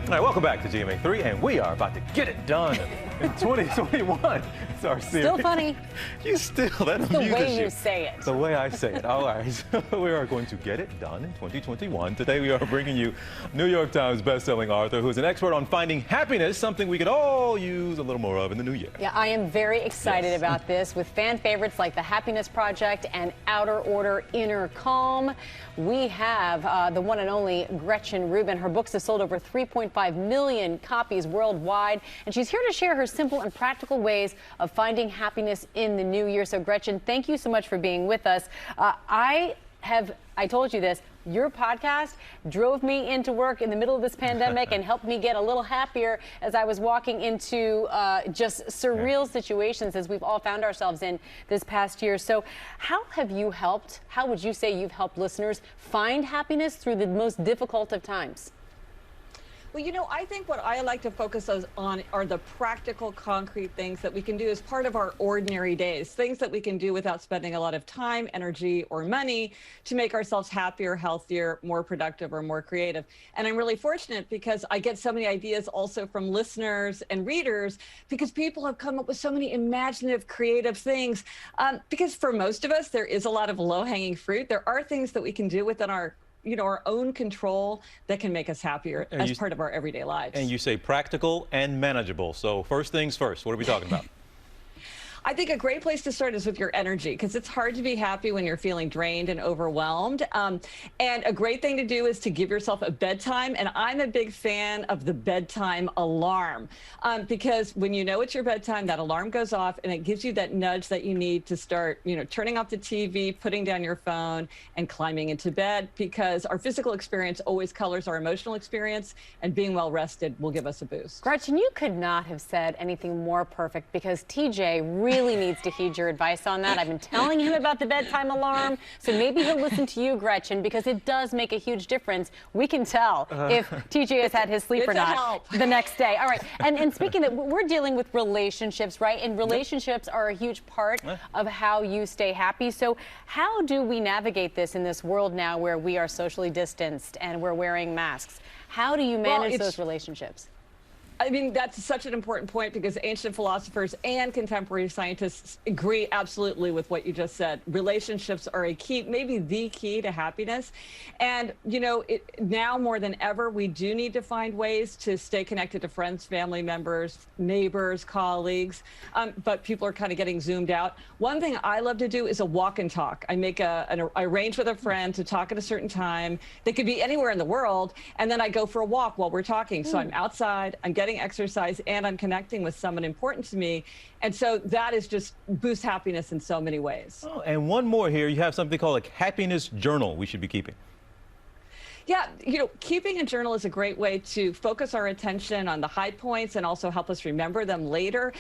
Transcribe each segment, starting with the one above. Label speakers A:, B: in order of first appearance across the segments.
A: All right, welcome back to GMA3, and we are about to get it done in 2021. It's our series.
B: Still funny.
A: You still, that amuses
B: The way
A: you.
B: you say it.
A: The way I say it. All right, so we are going to get it done in 2021. Today we are bringing you New York Times bestselling author who is an expert on finding happiness, something we could all use a little more of in the new year.
B: Yeah, I am very excited about this. With fan favorites like The Happiness Project and Outer Order Inner Calm, we have the one and only Gretchen Rubin. Her books have sold over 3.5 million copies worldwide, and she's here to share her simple and practical ways of finding happiness in the new year. So, Gretchen, thank you so much for being with us. I told you this, your podcast drove me into work in the middle of this pandemic and helped me get a little happier as I was walking into just surreal situations as we've all found ourselves in this past year. So how have you helped, how would you say you've helped listeners find happiness through the most difficult of times?
C: Well, you know, I think what I like to focus on are the practical, concrete things that we can do as part of our ordinary days, things that we can do without spending a lot of time, energy, or money to make ourselves happier, healthier, more productive, or more creative. And I'm really fortunate because I get so many ideas also from listeners and readers, because people have come up with so many imaginative, creative things. Because for most of us, there is a lot of low-hanging fruit. There are things that we can do within our own control that can make us happier as part of our everyday lives.
A: And you say practical and manageable. So first things first, what are we talking about?
C: I think a great place to start is with your energy, because it's hard to be happy when you're feeling drained and overwhelmed. And a great thing to do is to give yourself a bedtime. And I'm a big fan of the bedtime alarm, because when you know it's your bedtime, that alarm goes off and it gives you that nudge that you need to start, turning off the TV, putting down your phone, and climbing into bed, because our physical experience always colors our emotional experience, and being well rested will give us a boost.
B: Gretchen, you could not have said anything more perfect, because TJ really needs to heed your advice on that. I've been telling him about the bedtime alarm, so maybe he'll listen to you, Gretchen, because it does make a huge difference. We can tell if TJ has had his sleep or not the next day. All right, and speaking of, we're dealing with relationships, right? And relationships are a huge part of how you stay happy. So how do we navigate this in this world now where we are socially distanced and we're wearing masks? How do you manage those relationships?
C: I mean, that's such an important point, because ancient philosophers and contemporary scientists agree absolutely with what you just said. Relationships are a key, maybe the key to happiness. And, now more than ever, we do need to find ways to stay connected to friends, family members, neighbors, colleagues. But people are kind of getting zoomed out. One thing I love to do is a walk and talk. I arrange with a friend to talk at a certain time. They could be anywhere in the world. And then I go for a walk while we're talking. So I'm outside, I'm getting exercise, and I'm connecting with someone important to me. And so that is just boosts happiness in so many ways.
A: Oh, and one more here, you have something called a happiness journal we should be keeping.
C: Yeah, keeping a journal is a great way to focus our attention on the high points and also help us remember them later.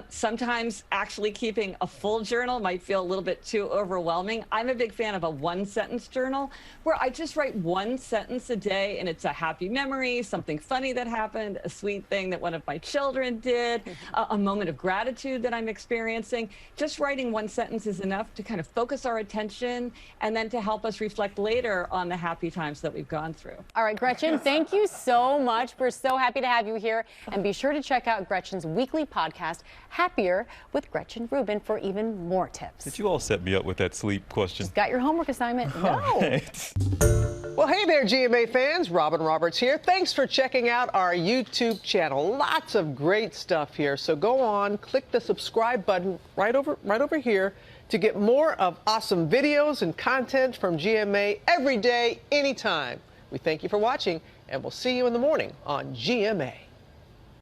C: Sometimes actually keeping a full journal might feel a little bit too overwhelming. I'm a big fan of a one-sentence journal where I just write one sentence a day, and it's a happy memory, something funny that happened, a sweet thing that one of my children did, a moment of gratitude that I'm experiencing. Just writing one sentence is enough to kind of focus our attention and then to help us reflect later on the happy times that we've gone through.
B: All right, Gretchen, thank you so much. We're so happy to have you here. And be sure to check out Gretchen's weekly podcast, Happier with Gretchen Rubin, for even more tips.
A: Did you all set me up with that sleep question?
B: Just got your homework assignment. No.
A: Right.
D: Well, hey there, GMA fans. Robin Roberts here. Thanks for checking out our YouTube channel. Lots of great stuff here. So go on, click the subscribe button right over here to get more of awesome videos and content from GMA every day, anytime. We thank you for watching, and we'll see you in the morning on GMA.